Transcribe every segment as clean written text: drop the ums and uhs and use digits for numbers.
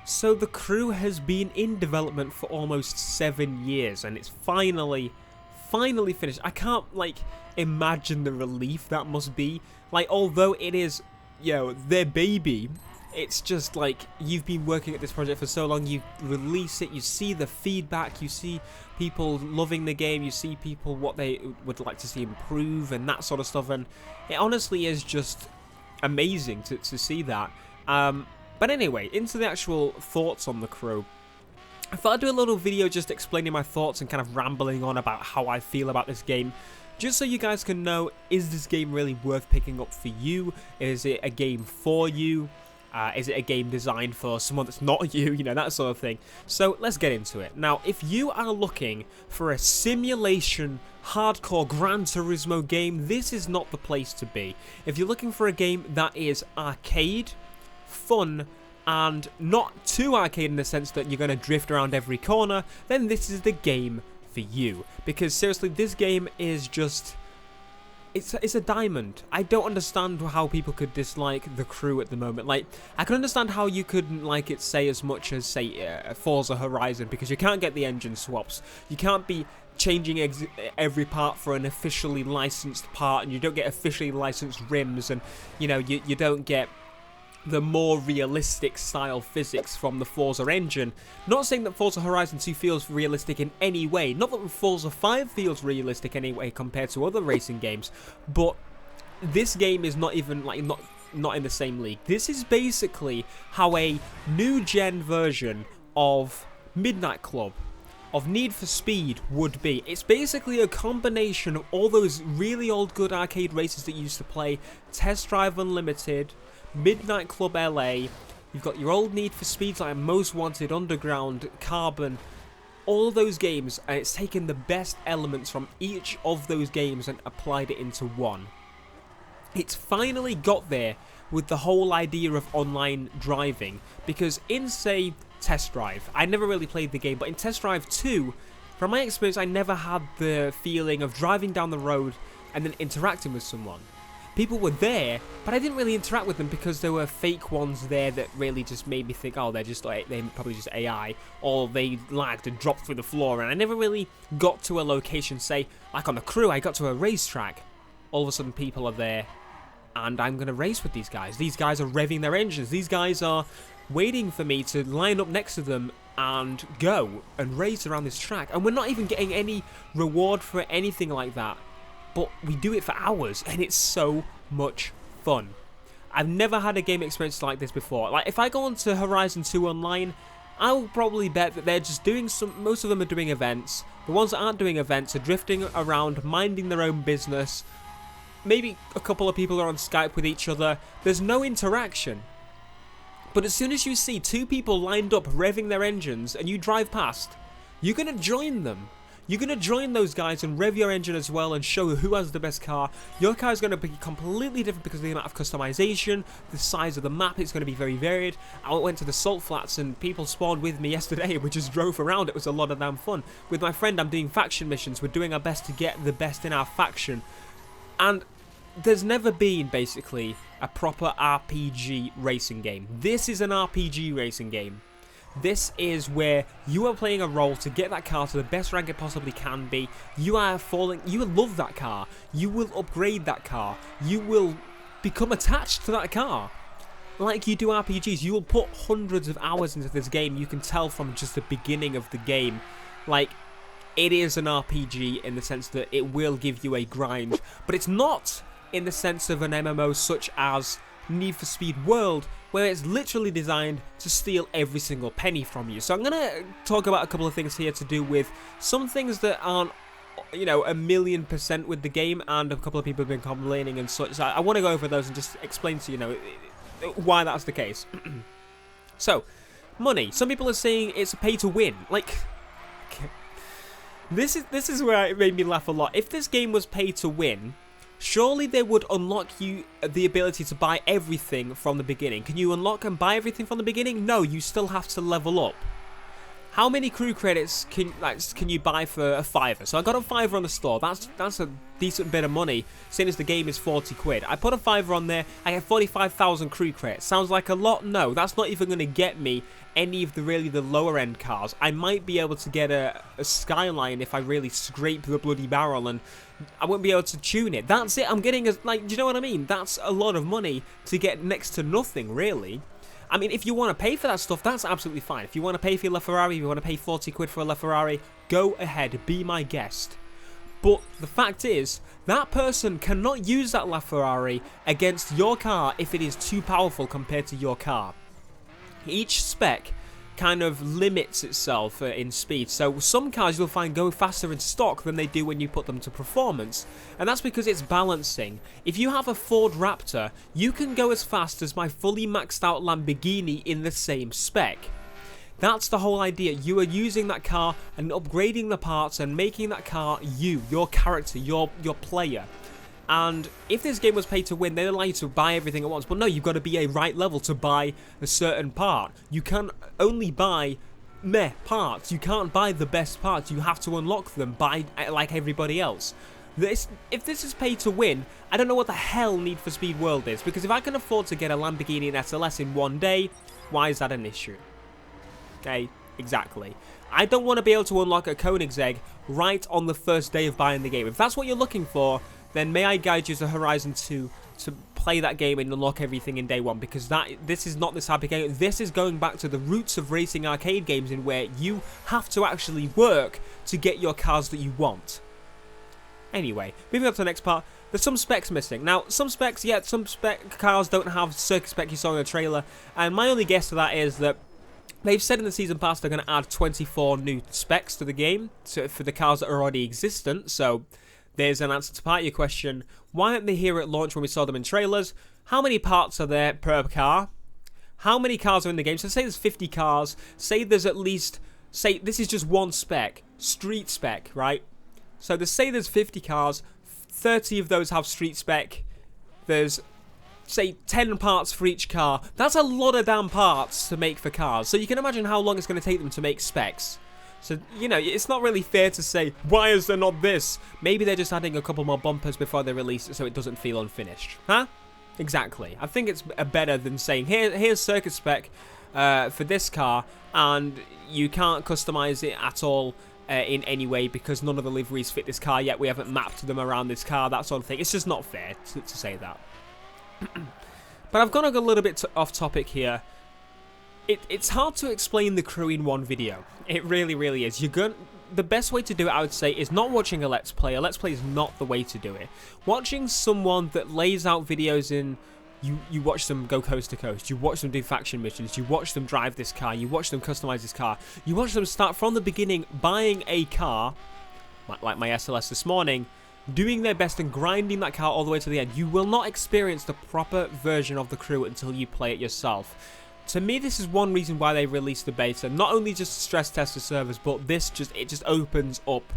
So the Crew has been in development for almost 7 years, and it's finally finished. I can't, like, imagine the relief that must be. Like, although it is, their baby, it's just like, you've been working at this project for so long, you release it, you see the feedback, you see people loving the game, you see people what they would like to see improve and that sort of stuff, and it honestly is just amazing to see that. But anyway, into the actual thoughts on the Crew. I thought I'd do a little video just explaining my thoughts and kind of rambling on about how I feel about this game. Just so you guys can know, is this game really worth picking up for you? Is it a game for you? Is it a game designed for someone that's not you? That sort of thing. So let's get into it. Now, if you are looking for a simulation, hardcore Gran Turismo game, this is not the place to be. If you're looking for a game that is arcade, fun, and not too arcade in the sense that you're going to drift around every corner, then this is the game for you. Because seriously, this game is just... It's a diamond. I don't understand how people could dislike the Crew at the moment. Like, I can understand how you couldn't like it, say, as much as, say, Forza Horizon, because you can't get the engine swaps. You can't be changing every part for an officially licensed part, and you don't get officially licensed rims, and, you don't get the more realistic style physics from the Forza engine. Not saying that Forza Horizon 2 feels realistic in any way, not that Forza 5 feels realistic anyway compared to other racing games, but this game is not even, like, not in the same league. This is basically how a new gen version of Midnight Club, of Need for Speed would be. It's basically a combination of all those really old good arcade races that you used to play, Test Drive Unlimited, Midnight Club LA, you've got your old Need for Speeds like Most Wanted, Underground, Carbon, all those games, and it's taken the best elements from each of those games and applied it into one. It's finally got there with the whole idea of online driving, because in, say, Test Drive, I never really played the game, but in Test Drive 2, from my experience, I never had the feeling of driving down the road and then interacting with someone. People were there, but I didn't really interact with them because there were fake ones there that really just made me think, oh, they're probably just AI, or they lagged and dropped through the floor, and I never really got to a location, say, like on the Crew, I got to a racetrack. All of a sudden, people are there, and I'm going to race with these guys. These guys are revving their engines. These guys are waiting for me to line up next to them and go and race around this track, and we're not even getting any reward for anything like that. But we do it for hours, and it's so much fun. I've never had a game experience like this before. Like, if I go on to Horizon 2 Online, I'll probably bet that they're just doing most of them are doing events. The ones that aren't doing events are drifting around, minding their own business. Maybe a couple of people are on Skype with each other. There's no interaction. But as soon as you see two people lined up revving their engines and you drive past, you're going to join them. You're going to join those guys and rev your engine as well and show who has the best car. Your car is going to be completely different because of the amount of customization, the size of the map, it's going to be very varied. I went to the Salt Flats and people spawned with me yesterday. We just drove around. It was a lot of damn fun. With my friend, I'm doing faction missions. We're doing our best to get the best in our faction. And there's never been, basically, a proper RPG racing game. This is an RPG racing game. This is where you are playing a role to get that car to the best rank it possibly can be. You will love that car. You will upgrade that car. You will become attached to that car. Like you do RPGs, you will put hundreds of hours into this game. You can tell from just the beginning of the game. Like, it is an RPG in the sense that it will give you a grind. But it's not in the sense of an MMO such as Need for Speed World, where it's literally designed to steal every single penny from you. So I'm going to talk about a couple of things here to do with some things that aren't, 1,000,000% with the game, and a couple of people have been complaining and such. So I want to go over those and just explain to you, why that's the case. So, money. Some people are saying it's a pay to win. Like, this is where it made me laugh a lot. If this game was pay to win, surely they would unlock you the ability to buy everything from the beginning. Can you unlock and buy everything from the beginning? No, you still have to level up. how many crew credits can you buy for a $5? So I got a $5 on the store. That's a decent bit of money, seeing as the game is 40 quid. I put a $5 on there. I get 45,000 crew credits. Sounds like a lot? No, that's not even going to get me any of the lower end cars. I might be able to get a Skyline if I really scrape the bloody barrel, and I won't be able to tune it. That's it. I'm getting do you know what I mean? That's a lot of money to get next to nothing, really. I mean, if you want to pay for that stuff, that's absolutely fine. If you want to pay for your LeFerrari, if you want to pay 40 quid for a LeFerrari, go ahead, be my guest. But the fact is, that person cannot use that LeFerrari against your car if it is too powerful compared to your car. Each spec kind of limits itself in speed, so some cars you'll find go faster in stock than they do when you put them to performance, and that's because it's balancing. If you have a Ford Raptor, you can go as fast as my fully maxed out Lamborghini in the same spec. That's the whole idea. You are using that car and upgrading the parts and making that car you, your character, your player. And if this game was pay to win, they'd allow you to buy everything at once. But no, you've got to be a right level to buy a certain part. You can only buy meh parts. You can't buy the best parts. You have to unlock them like everybody else. If this is pay to win, I don't know what the hell Need for Speed World is. Because if I can afford to get a Lamborghini and SLS in one day, why is that an issue? Okay, exactly. I don't want to be able to unlock a Koenigsegg right on the first day of buying the game. If that's what you're looking for, then may I guide you to Horizon 2 to play that game and unlock everything in day one, because this is not this type of game. This is going back to the roots of racing arcade games, in where you have to actually work to get your cars that you want. Anyway, moving on to the next part. There's some specs missing. Now, some spec cars don't have circuit spec you saw in the trailer, and my only guess to that is that they've said in the season pass they're going to add 24 new specs to the game for the cars that are already existent, so there's an answer to part of your question. Why aren't they here at launch when we saw them in trailers? How many parts are there per car? How many cars are in the game? So say there's 50 cars. Say there's at least, say this is just one spec, street spec, right? So say there's 50 cars, 30 of those have street spec. There's, say, 10 parts for each car. That's a lot of damn parts to make for cars. So you can imagine how long it's going to take them to make specs. So, you know, it's not really fair to say, why is there not this? Maybe they're just adding a couple more bumpers before they release it so it doesn't feel unfinished. Huh? Exactly. I think it's better than saying, here's circuit spec for this car, and you can't customize it at all in any way because none of the liveries fit this car yet. We haven't mapped them around this car, that sort of thing. It's just not fair to say that. But I've gone a little bit off topic here. It's hard to explain the crew in one video. It really, really is. The best way to do it, I would say, is not watching a Let's Play. A Let's Play is not the way to do it. Watching someone that lays out videos in... You watch them go coast to coast. You watch them do faction missions. You watch them drive this car. You watch them customize this car. You watch them start from the beginning buying a car, like my SLS this morning, doing their best and grinding that car all the way to the end. You will not experience the proper version of the crew until you play it yourself. To me, this is one reason why they released the beta. Not only just to stress test the servers, but it just opens up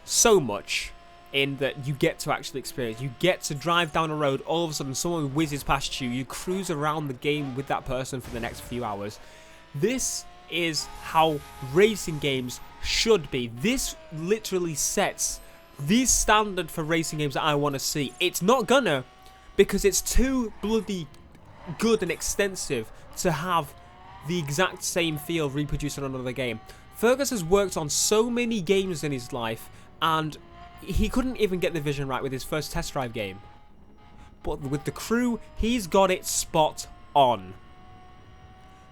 so much in that you get to actually experience. You get to drive down a road, all of a sudden someone whizzes past you, you cruise around the game with that person for the next few hours. This is how racing games should be. This literally sets the standard for racing games that I want to see. It's not gonna, because it's too bloody good and extensive to have the exact same feel reproduced in another game. Fergus has worked on so many games in his life, and he couldn't even get the vision right with his first test drive game. But with the crew, he's got it spot on.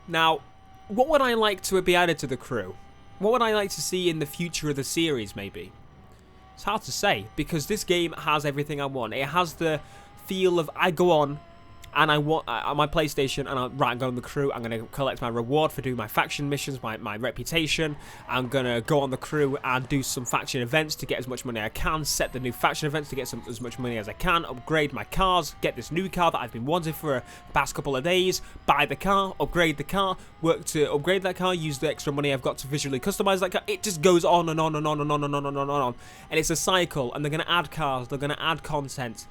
Now, what would I like to be added to the crew? What would I like to see in the future of the series, maybe? It's hard to say, because this game has everything I want. It has the feel of, I go on, and I want on my PlayStation, and I'm going on the crew. I'm going to collect my reward for doing my faction missions, my reputation. I'm going to go on the crew and do some faction events to get as much money as I can, set the new faction events to get as much money as I can, upgrade my cars, get this new car that I've been wanting for the past couple of days, buy the car, upgrade the car, work to upgrade that car, use the extra money I've got to visually customize that car. It just goes on and on and on and on and on and on and on. And it's a cycle, and they're going to add cars, they're going to add content.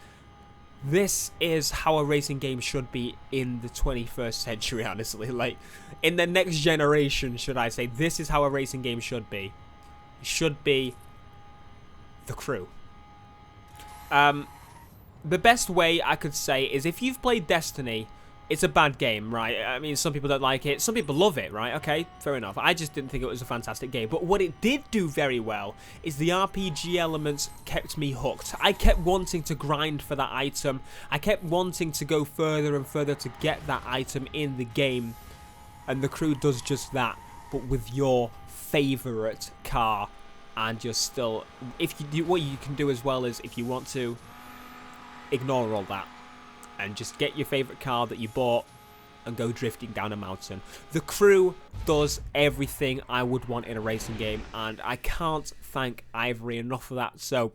This is how a racing game should be in the 21st century, honestly. Like, in the next generation, should I say. This is how a racing game should be. It should be the crew. The best way I could say is if you've played Destiny, it's a bad game, right? I mean, some people don't like it. Some people love it, right? Okay, fair enough. I just didn't think it was a fantastic game. But what it did do very well is the RPG elements kept me hooked. I kept wanting to grind for that item. I kept wanting to go further and further to get that item in the game. And the crew does just that, but with your favourite car. And you're still... if you do, what you can do as well is, if you want to, ignore all that and just get your favourite car that you bought and go drifting down a mountain. The crew does everything I would want in a racing game, and I can't thank Ivory enough for that. So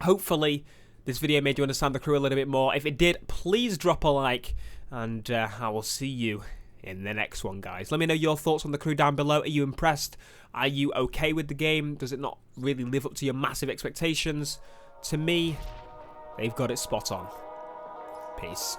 hopefully this video made you understand the crew a little bit more. If it did, please drop a like, and I will see you in the next one, guys. Let me know your thoughts on the crew down below. Are you impressed? Are you okay with the game? Does it not really live up to your massive expectations? To me, they've got it spot on. Peace.